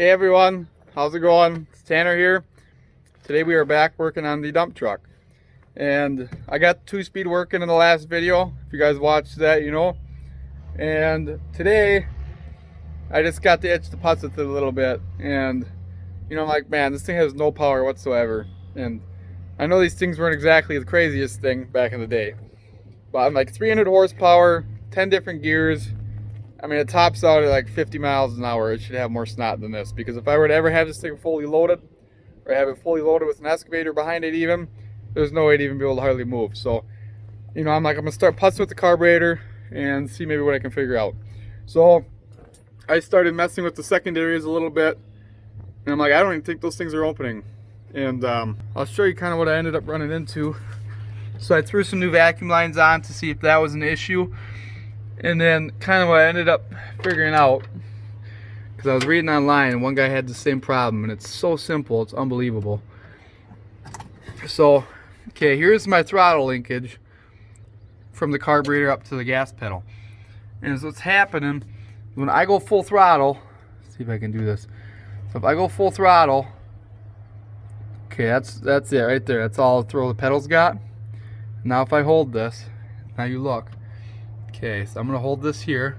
Hey everyone, how's it going? It's Tanner here. Today we are back working on the dump truck. And I got 2-speed working in the last video. If you guys watched that, you know. And today, I just got to itch the putts with it a little bit. And, you know, I'm like, man, this thing has no power whatsoever. And I know these things weren't exactly the craziest thing back in the day. But I'm like 300 horsepower, 10 different gears. I mean, it tops out at like 50 miles an hour. It should have more snot than this. Because if I were to ever have this thing fully loaded, or have it fully loaded with an excavator behind it even, there's no way to even be able to hardly move. So, you know, I'm like, I'm going to start putzing with the carburetor and see maybe what I can figure out. So, I started messing with the secondaries a little bit. And I'm like, I don't even think those things are opening. And I'll show you kind of what I ended up running into. So I threw some new vacuum lines on to see if that was an issue. And then kind of what I ended up figuring out, because I was reading online and one guy had the same problem, and it's so simple, it's unbelievable. So, okay, here's my throttle linkage from the carburetor up to the gas pedal. And so what's happening, when I go full throttle, let's see if I can do this. So if I go full throttle, okay, that's it right there. That's all the throw the pedal's got. Now if I hold this, now you look. Okay, so I'm gonna hold this here,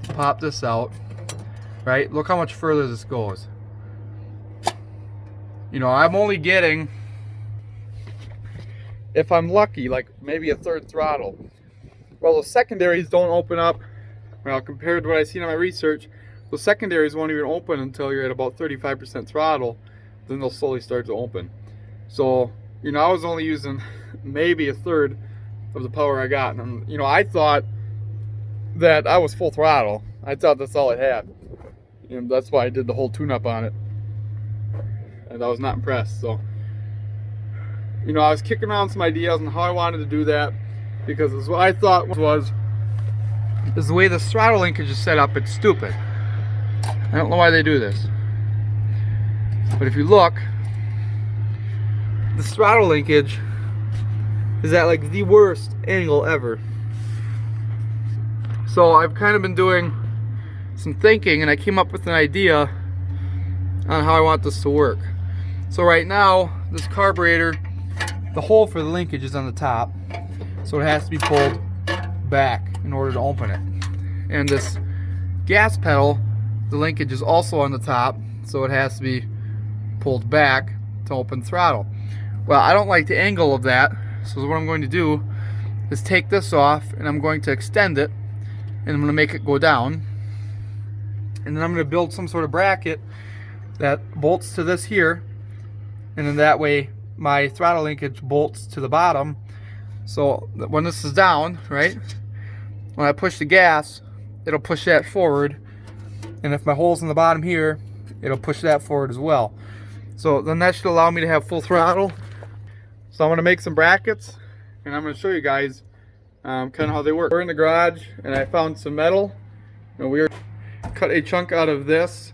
pop this out, right? Look how much further this goes. You know, I'm only getting, if I'm lucky, like maybe a third throttle. Well, the secondaries don't open up. Well, compared to what I've seen in my research, the secondaries won't even open until you're at about 35% throttle. Then they'll slowly start to open. So, you know, I was only using maybe a third of the power I got. And, you know, I thought that I was full throttle. I thought that's all it had. And that's why I did the whole tune-up on it. And I was not impressed. So, you know, I was kicking around some ideas on how I wanted to do that, because what I thought was the way the throttle linkage is set up, it's stupid. I don't know why they do this. But if you look, the throttle linkage is at like the worst angle ever. So I've kind of been doing some thinking, and I came up with an idea on how I want this to work. So right now, this carburetor, the hole for the linkage is on the top, so it has to be pulled back in order to open it. And this gas pedal, the linkage is also on the top, so it has to be pulled back to open throttle. Well, I don't like the angle of that, so what I'm going to do is take this off, and I'm going to extend it, and I'm going to make it go down, and then I'm going to build some sort of bracket that bolts to this here, and then that way my throttle linkage bolts to the bottom, so that when this is down, right, when I push the gas, it'll push that forward, and if my hole's in the bottom here, it'll push that forward as well. So then that should allow me to have full throttle. So I'm going to make some brackets, and I'm going to show you guys kind of how they work. We're in the garage, and I found some metal, and we cut a chunk out of this,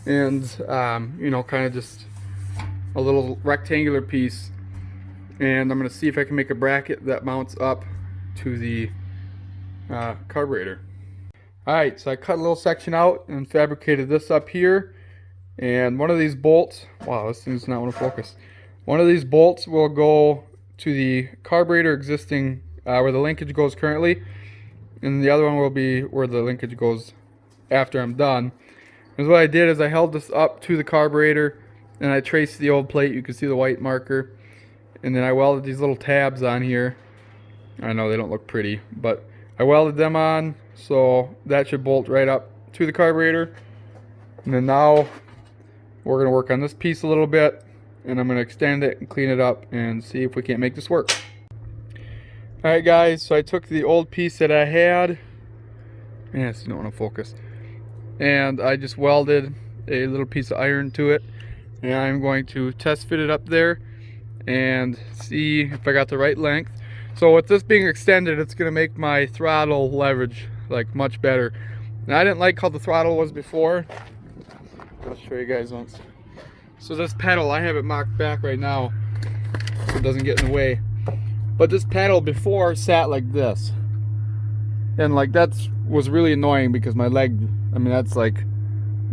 and you know, kind of just a little rectangular piece, and I'm going to see if I can make a bracket that mounts up to the carburetor. Alright, so I cut a little section out and fabricated this up here, and one of these bolts, wow, this thing's not want to focus. One of these bolts will go to the carburetor existing where the linkage goes currently, and the other one will be where the linkage goes after I'm done. And what I did is I held this up to the carburetor, and I traced the old plate. You can see the white marker, and then I welded these little tabs on here. I know they don't look pretty, but I welded them on, so that should bolt right up to the carburetor. And then now we're going to work on this piece a little bit, and I'm going to extend it and clean it up and see if we can't make this work. Alright guys, so I took the old piece that I had, yes, you don't want to focus, and I just welded a little piece of iron to it, and I'm going to test fit it up there and see if I got the right length. So with this being extended, it's going to make my throttle leverage like much better. And I didn't like how the throttle was before. I'll show you guys once. So this pedal, I have it mocked back right now so it doesn't get in the way. But this pedal before sat like this. And like that was really annoying because my leg, I mean that's like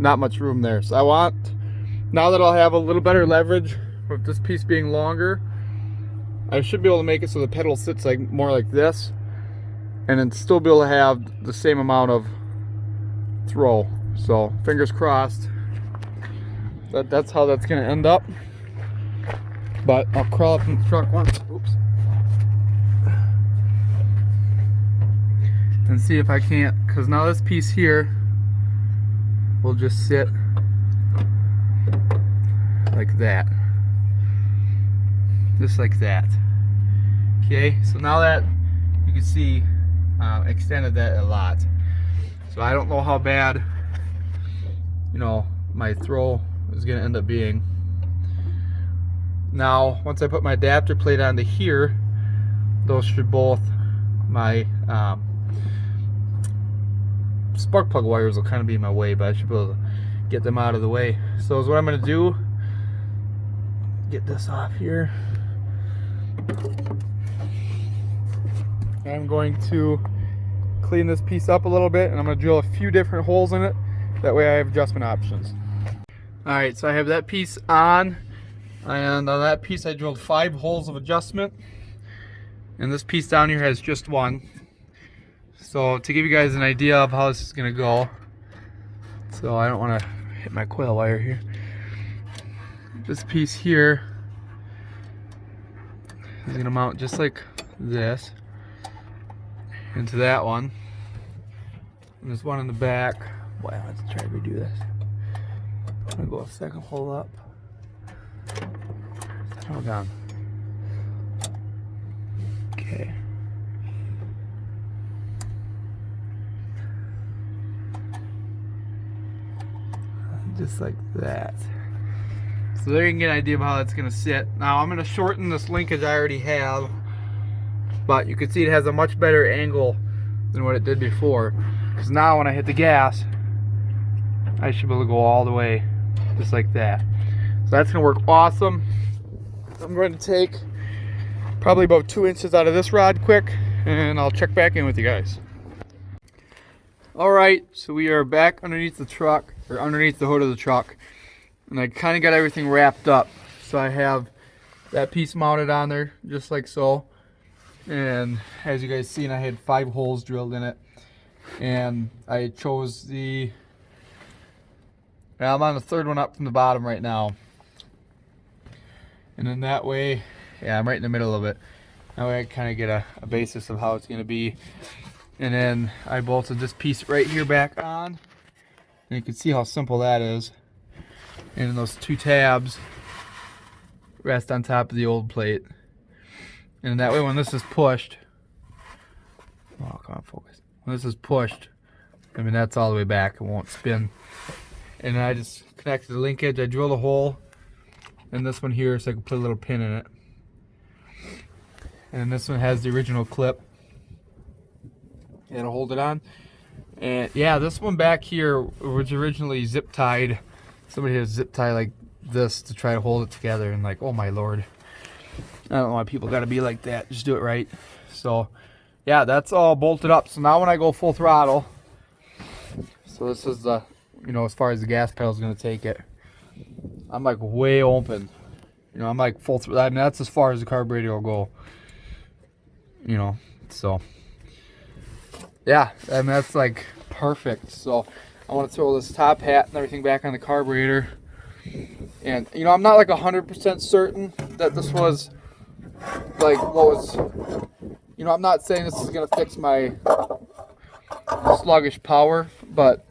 not much room there. So I want, now that I'll have a little better leverage with this piece being longer, I should be able to make it so the pedal sits like more like this, and then still be able to have the same amount of throw. So fingers crossed that's how that's gonna end up. But I'll crawl up in the truck once, oops, and see if I can't, because now this piece here will just sit like that, just like that. Okay, so now that you can see, extended that a lot. So I don't know how bad, you know, my throw is gonna end up being. Now, once I put my adapter plate onto here, those should both, my spark plug wires will kind of be in my way, but I should be able to get them out of the way. So is what I'm going to do, get this off here. I'm going to clean this piece up a little bit, and I'm going to drill a few different holes in it. That way I have adjustment options. Alright, so I have that piece on, and on that piece I drilled 5 holes of adjustment, and this piece down here has just 1. So to give you guys an idea of how this is going to go, so I don't want to hit my coil wire here. This piece here is going to mount just like this into that one. And there's one in the back. Wow, let's try to redo this. I'm going to go a second hole up. Hold on. Okay. Just like that. So there you can get an idea of how that's going to sit. Now I'm going to shorten this linkage I already have, but you can see it has a much better angle than what it did before. Because now when I hit the gas, I should be able to go all the way just like that. So that's going to work awesome. I'm going to take probably about 2 inches out of this rod quick, and I'll check back in with you guys. Alright, so we are back underneath the truck, or underneath the hood of the truck, and I kind of got everything wrapped up. So I have that piece mounted on there just like so, and as you guys seen, I had 5 holes drilled in it, and I chose the, I'm on the 3rd one up from the bottom right now, and then that way, yeah, I'm right in the middle of it. That way I kind of get a basis of how it's going to be. And then I bolted this piece right here back on, and you can see how simple that is. And then those 2 tabs rest on top of the old plate, and that way when this is pushed, oh, come on, focus. When this is pushed, I mean, that's all the way back, it won't spin. And then I just connected the linkage, I drilled a hole in this one here so I can put a little pin in it. And this one has the original clip, it'll hold it on. And yeah, this one back here was originally zip tied. Somebody had a zip tie like this to try to hold it together, and like, oh my lord, I don't know why people gotta be like that. Just do it right. So yeah, that's all bolted up. So now when I go full throttle, so this is the, you know, as far as the gas pedal is gonna take it, I'm like way open. You know, I'm like full throttle. I mean, that's as far as the carburetor will go. You know, so yeah, I mean, that's like perfect. So I want to throw this top hat and everything back on the carburetor. And you know, I'm not like 100% certain that this was like what was, you know, I'm not saying this is gonna fix my sluggish power, but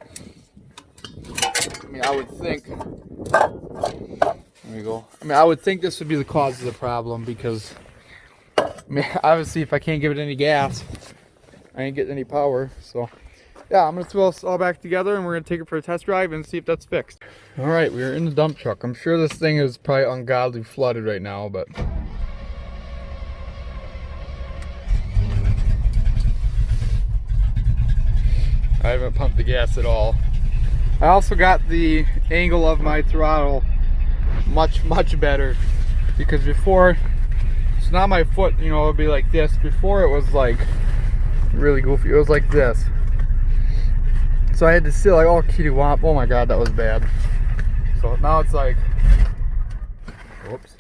I mean, I would think, there we go. I mean, I would think this would be the cause of the problem, because I mean, obviously if I can't give it any gas, I ain't getting any power. So yeah, I'm gonna throw this all back together, and we're gonna take it for a test drive and see if that's fixed. All right, we're in the dump truck. I'm sure this thing is probably ungodly flooded right now, but I haven't pumped the gas at all. I also got the angle of my throttle much better, because before, so now my foot, you know, it'll be like this. Before it was like really goofy. It was like this. So I had to sit like, oh, kitty womp. Oh my god, that was bad. So now it's like, whoops.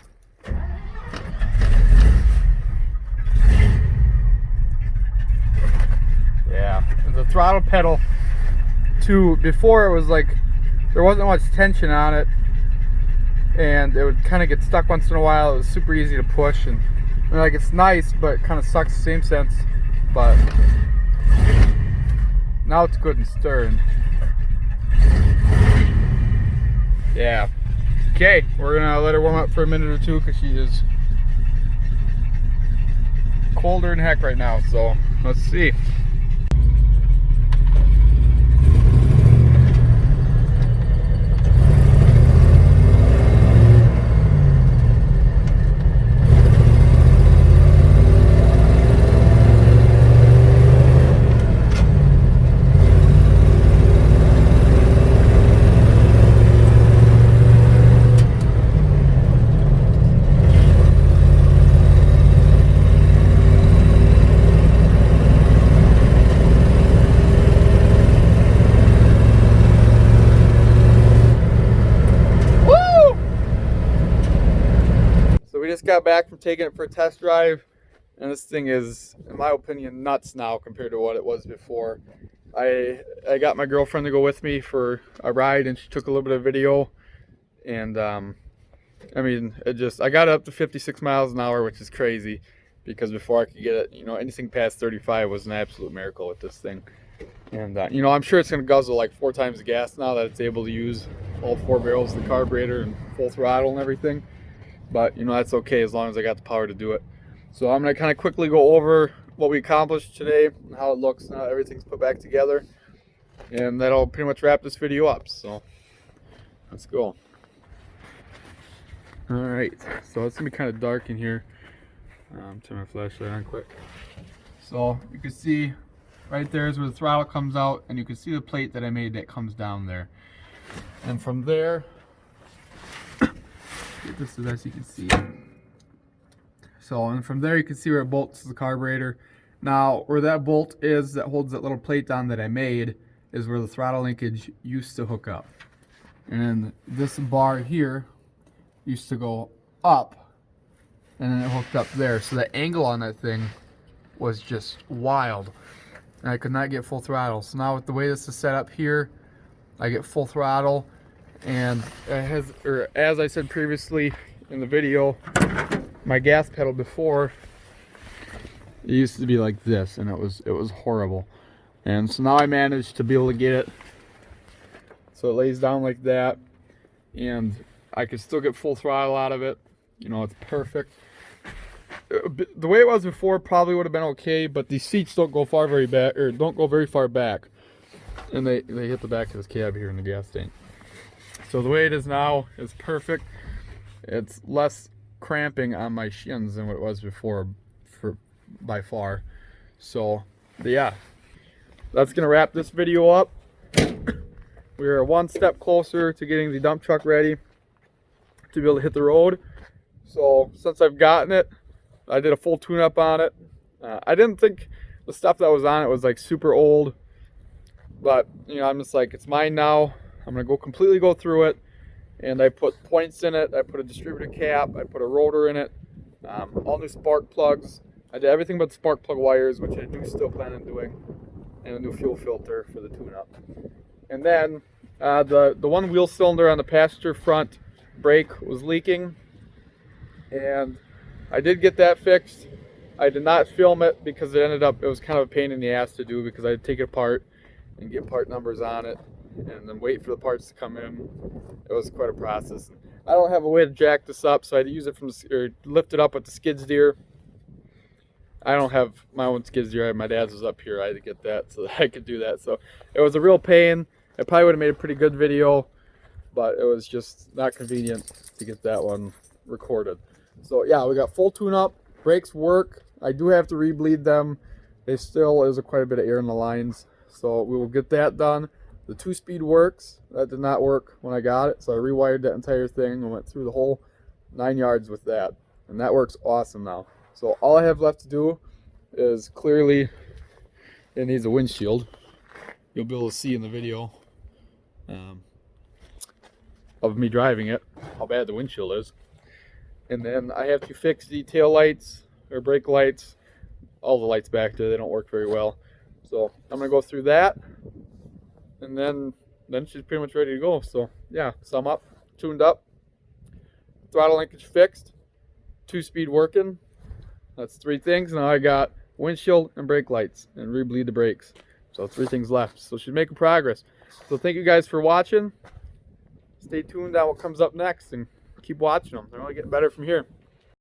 Yeah, and the throttle pedal too, before it was like, there wasn't much tension on it, and it would kind of get stuck once in a while. It was super easy to push, and like, it's nice, but it kind of sucks the same sense. But now it's good and stern. Yeah. Okay, we're gonna let her warm up for a minute or two because she is colder than heck right now. So let's see. Just got back from taking it for a test drive, and this thing is, in my opinion, nuts now compared to what it was before. I got my girlfriend to go with me for a ride, and she took a little bit of video, and I mean, I got it up to 56 miles an hour, which is crazy, because before I could get it, you know, anything past 35 was an absolute miracle with this thing. And you know, I'm sure it's going to guzzle like 4 times the gas now that it's able to use all 4 barrels of the carburetor and full throttle and everything. But you know, that's okay as long as I got the power to do it. So I'm going to kind of quickly go over what we accomplished today and how it looks now everything's put back together, and that'll pretty much wrap this video up. So let's go. Alright, so it's going to be kind of dark in here. Turn my flashlight on quick. So you can see right there is where the throttle comes out, and you can see the plate that I made that comes down there. And from there, get this as you can see. So, and from there you can see where it bolts to the carburetor. Now, where that bolt is that holds that little plate down that I made is where the throttle linkage used to hook up. And this bar here used to go up, and then it hooked up there. So the angle on that thing was just wild, and I could not get full throttle. So now with the way this is set up here, I get full throttle. And it has, or as I said previously in the video, my gas pedal before, it used to be like this, and it was horrible. And so now I managed to be able to get it so it lays down like that, and I could still get full throttle out of it. You know, it's perfect. The way it was before probably would have been okay, but these seats don't go very far back, and they hit the back of this cab here in the gas tank. So the way it is now is perfect. It's less cramping on my shins than what it was before, by far. So yeah, that's gonna wrap this video up. We are one step closer to getting the dump truck ready to be able to hit the road. So since I've gotten it, I did a full tune-up on it. I didn't think the stuff that was on it was like super old, but you know, I'm just like, it's mine now. I'm going to completely go through it, and I put points in it, I put a distributor cap, I put a rotor in it, all new spark plugs. I did everything but the spark plug wires, which I do still plan on doing, and a new fuel filter for the tune-up. And then the one wheel cylinder on the passenger front brake was leaking, and I did get that fixed. I did not film it because it was kind of a pain in the ass to do, because I had to take it apart and get part numbers on it, and then wait for the parts to come in. It was quite a process. I don't have a way to jack this up, so I had to use it lift it up with the skid steer. I don't have my own skid steer. My dad's was up here. I had to get that so that I could do that. So it was a real pain. I probably would have made a pretty good video, but it was just not convenient to get that one recorded. So yeah, we got full tune-up. Brakes work. I do have to re-bleed them. There's quite a bit of air in the lines, so we will get that done. The 2-speed works. That did not work when I got it, so I rewired that entire thing and went through the whole 9 yards with that, and that works awesome now. So all I have left to do is, clearly it needs a windshield, you'll be able to see in the video of me driving it how bad the windshield is. And then I have to fix the tail lights or brake lights, all the lights back there. They don't work very well. So I'm gonna go through that, and then she's pretty much ready to go. So yeah, sum up, tuned up, throttle linkage fixed, 2-speed working. That's 3 things. Now I got windshield and brake lights and re-bleed the brakes. So 3 things left. So she's making progress. So thank you guys for watching. Stay tuned on what comes up next and keep watching them. They're only getting better from here.